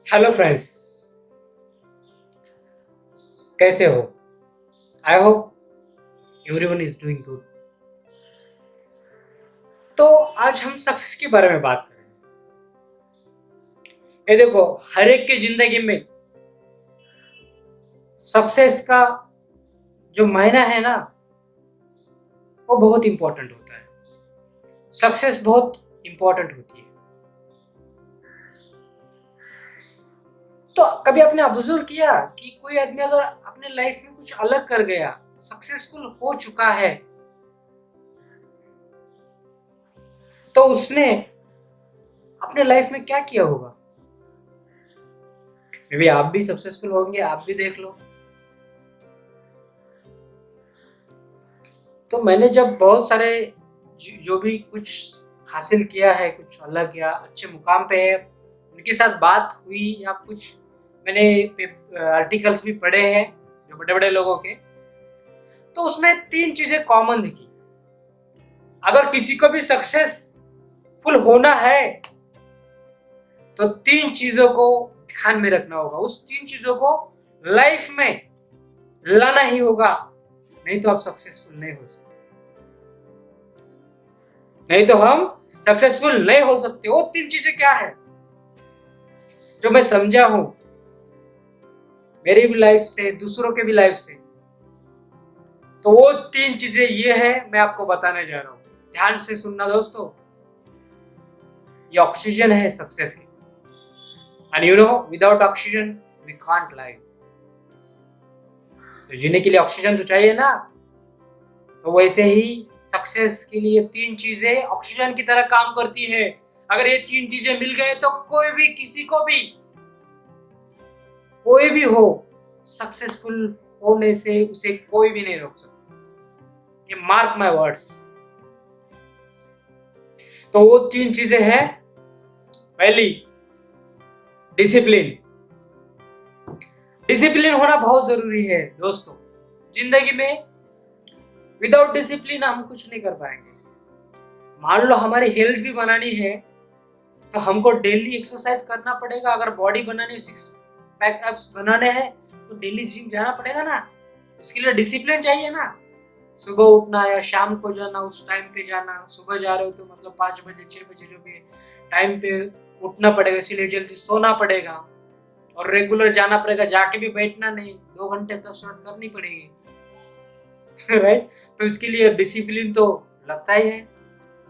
Hello friends, कैसे हो? I hope everyone is doing good. तो आज हम सक्सेस के बारे में बात करेंगे। ये देखो, हर एक की जिंदगी में सक्सेस का जो मायना है ना, वो बहुत इंपॉर्टेंट होता है। सक्सेस बहुत इंपॉर्टेंट होती है। तो कभी आपने ऑब्जर्व किया कि कोई आदमी अगर अपने लाइफ में कुछ अलग कर गया, सक्सेसफुल हो चुका है, तो उसने अपने लाइफ में क्या किया होगा? मे बी आप भी सक्सेसफुल होंगे, आप भी देख लो। तो मैंने जब बहुत सारे जो भी कुछ हासिल किया है, कुछ अलग या अच्छे मुकाम पे है, उनके साथ बात हुई या कुछ मैंने आर्टिकल्स भी पढ़े हैं जो बड़े बड़े लोगों के, तो उसमें तीन चीजें कॉमन दिखी। अगर किसी को भी सक्सेसफुल होना है तो तीन चीजों को ध्यान में रखना होगा, उस तीन चीजों को लाइफ में लाना ही होगा, नहीं तो आप सक्सेसफुल नहीं हो सकते। नहीं तो हम सक्सेसफुल नहीं हो सकते। वो तीन चीजें क्या है जो मैं समझा हूं मेरी भी लाइफ से, दूसरों के भी लाइफ से। तो वो तीन चीजें ये है, मैं आपको बताने जा रहा हूं। ध्यान से सुनना दोस्तों। ये ऑक्सीजन है सक्सेस की। And you know, without oxygen we can't live. तो जीने के लिए ऑक्सीजन तो चाहिए ना। तो वैसे ही सक्सेस के लिए तीन चीजें ऑक्सीजन की तरह काम करती है। अगर ये तीन चीजें मिल गए तो कोई भी, किसी को भी, कोई भी हो, सक्सेसफुल होने से उसे कोई भी नहीं रोक सकता। ये मार्क माय वर्ड्स। तो वो तीन चीजें हैं। पहली, डिसिप्लिन। डिसिप्लिन होना बहुत जरूरी है दोस्तों जिंदगी में। विदाउट डिसिप्लिन हम कुछ नहीं कर पाएंगे। मान लो हमारी हेल्थ भी बनानी है तो हमको डेली एक्सरसाइज करना पड़ेगा। अगर बॉडी बनानी है, सिक्स पैक एब्स बनाने हैं, तो डेली जिम जाना पड़ेगा ना। इसके लिए डिसिप्लिन चाहिए ना। सुबह उठना या शाम को जाना, उस टाइम पे जाना। सुबह जा रहे हो तो मतलब 5 बजे 6 बजे जो भी टाइम पे उठना पड़ेगा, इसीलिए जल्दी सोना पड़ेगा। और रेगुलर जाना पड़ेगा, जाके भी बैठना नहीं, 2 घंटे कसरत करनी पड़ेगी। राइट। तो इसके लिए डिसिप्लिन तो लगता ही है।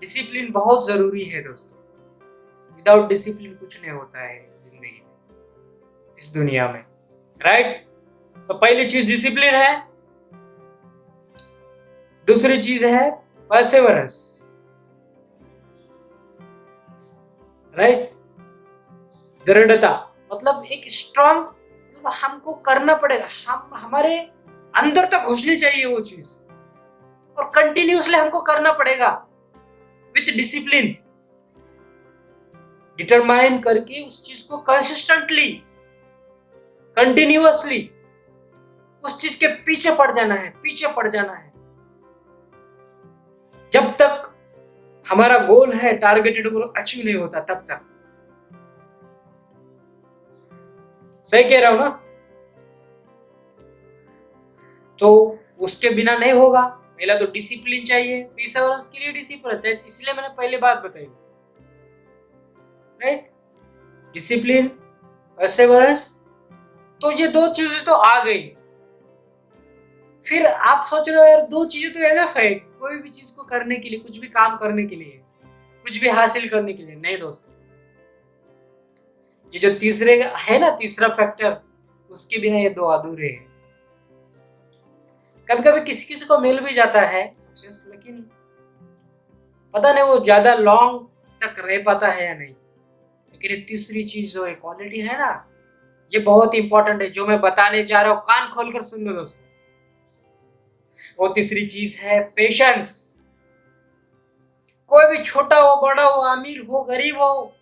डिसिप्लिन बहुत जरूरी है दोस्तों। विदाउट डिसिप्लिन कुछ नहीं होता है जिंदगी में, इस दुनिया में। राइट। तो पहली चीज डिसिप्लिन है। दूसरी चीज है परसेवरेंस। राइट। दृढ़ता, मतलब एक स्ट्रांग, मतलब हमको करना पड़ेगा। हम हमारे अंदर तक घुसनी चाहिए वो चीज, और कंटिन्यूसली हमको करना पड़ेगा विथ डिसिप्लिन। डिटरमाइन करके उस चीज को कंसिस्टेंटली, कंटिन्यूअसली उस चीज के पीछे पड़ जाना है, पीछे पड़ जाना है। जब तक हमारा गोल है, टारगेटेड गोल अचीव नहीं होता, तब तक। सही कह रहा हूं ना? तो उसके बिना नहीं होगा। पहला तो डिसिप्लिन चाहिए, परसेवरेंस के लिए डिसिप्लिन है, इसलिए मैंने पहले बात बताई। राइट। डिसिप्लिन, परसेवरेंस, तो ये दो चीजें तो आ गई। फिर आप सोच रहे हो यार, दो चीजें तो एनफ है कोई भी चीज को करने के लिए, कुछ भी काम करने के लिए, कुछ भी हासिल करने के लिए। नहीं दोस्तों, ये जो तीसरे है ना, तीसरा फैक्टर, उसके बिना ये दो अधूरे हैं। कभी कभी किसी किसी को मिल भी जाता है सक्सेस, लेकिन पता नहीं वो ज्यादा लॉन्ग तक रह पाता है या नहीं। लेकिन ये तीसरी चीज जो है, क्वालिटी है ना, ये बहुत इंपॉर्टेंट है, जो मैं बताने जा रहा हूँ। कान खोलकर सुन लो दोस्तों। वो तीसरी चीज है पेशेंस। कोई भी छोटा हो, बड़ा हो, अमीर हो, गरीब हो,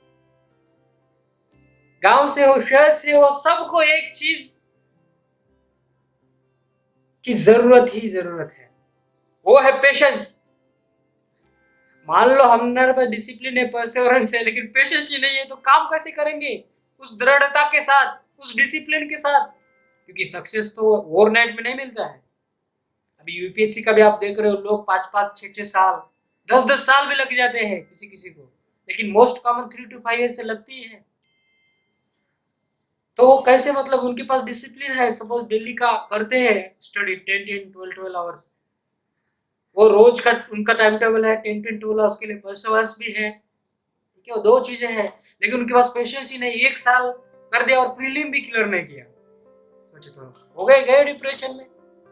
गांव से हो, शहर से हो, सबको एक चीज की जरूरत ही जरूरत है, वो है पेशेंस। मान लो हमारे पास डिसिप्लिन है, परसेवरेंस है, लेकिन पेशेंस ही नहीं है, तो काम कैसे करेंगे? उस दृढ़ता के साथ, उस डिसिप्लिन के साथ, क्योंकि सक्सेस तो ओवरनाइट में नहीं मिलता है। अभी यूपीएससी का भी आप देख रहे हो, लोग 5-5, 6-6 साल, 10-10 साल भी लग जाते हैं किसी किसी को, लेकिन मोस्ट कॉमन 3 to 5 ईयर से लगती है। तो वो कैसे, मतलब उनके पास डिसिप्लिन है। सपोज डेली का करते हैं स्टडी 10-10, 12-12 आवर्स, वो रोज का उनका टाइम टेबल है 10-10, 12 आवर्स के लिए, परसेवरेंस भी है, ठीक है, वो दो चीजें हैं। लेकिन उनके पास पेशेंस ही नहीं, 1 साल कर दिया और प्रीलिम भी क्लियर नहीं किया, सोचो तो हो गए डिप्रेशन में,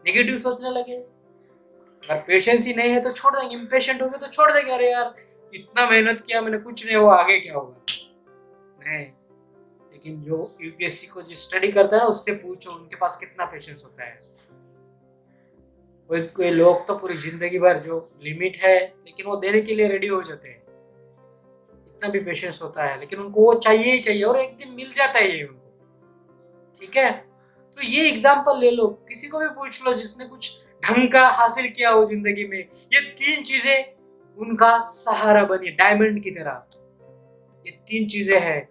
नेगेटिव सोचने लगे। अगर पेशेंस ही नहीं है तो छोड़ देंगे, इम्पेशेंट हो गए तो छोड़ देंगे, अरे यार इतना मेहनत किया मैंने, कुछ नहीं हुआ, आगे क्या होगा। नहीं, लेकिन जो यूपीएससी को जो स्टडी करता है ना, उससे पूछो उनके पास कितना पेशेंस होता है। कोई कोई लोग तो पूरी जिंदगी भर जो लिमिट है, लेकिन वो देने के लिए रेडी हो जाते हैं, इतना भी पेशेंस होता है, लेकिन उनको वो चाहिए ही चाहिए, और एक दिन मिल जाता है ये उनको, ठीक है। तो ये एग्जाम्पल ले लो, किसी को भी पूछ लो जिसने कुछ ढंग का हासिल किया हो जिंदगी में, ये 3 चीजें उनका सहारा बनी, डायमंड की तरह। ये 3 चीजें हैं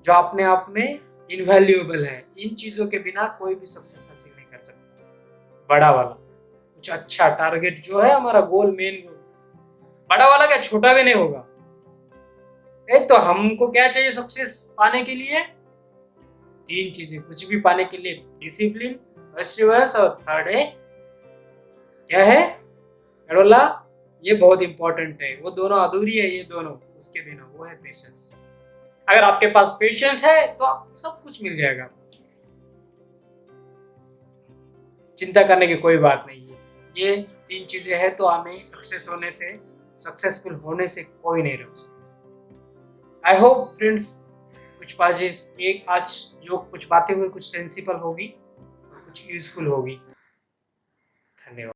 जो अपने आप में इनवैल्यूएबल है। इन चीजों के बिना कोई भी सक्सेस हासिल नहीं कर सकता। बड़ा वाला कुछ अच्छा टारगेट जो है हमारा गोल, मेन गोल, बड़ा वाला क्या, छोटा भी नहीं होगा। तो हमको क्या चाहिए सक्सेस पाने के लिए? 3 चीजें, कुछ भी पाने के लिए, डिसिप्लिन, परसिवरेंस, और थर्ड है, क्या है थर्ड वाला? ये बहुत इंपॉर्टेंट है, वो दोनों अधूरी है, ये दोनों उसके बिना, वो है पेशेंस। अगर आपके पास पेशेंस है तो आपको सब कुछ मिल जाएगा, चिंता करने की कोई बात नहीं है। ये 3 चीजें हैं तो हमें सक्सेसफुल होने से कोई नहीं रोक सकता। आई होप फ्रेंड्स, कुछ बातें, एक आज जो कुछ बातें हुई, कुछ सेंसिबल होगी और कुछ यूजफुल होगी। धन्यवाद।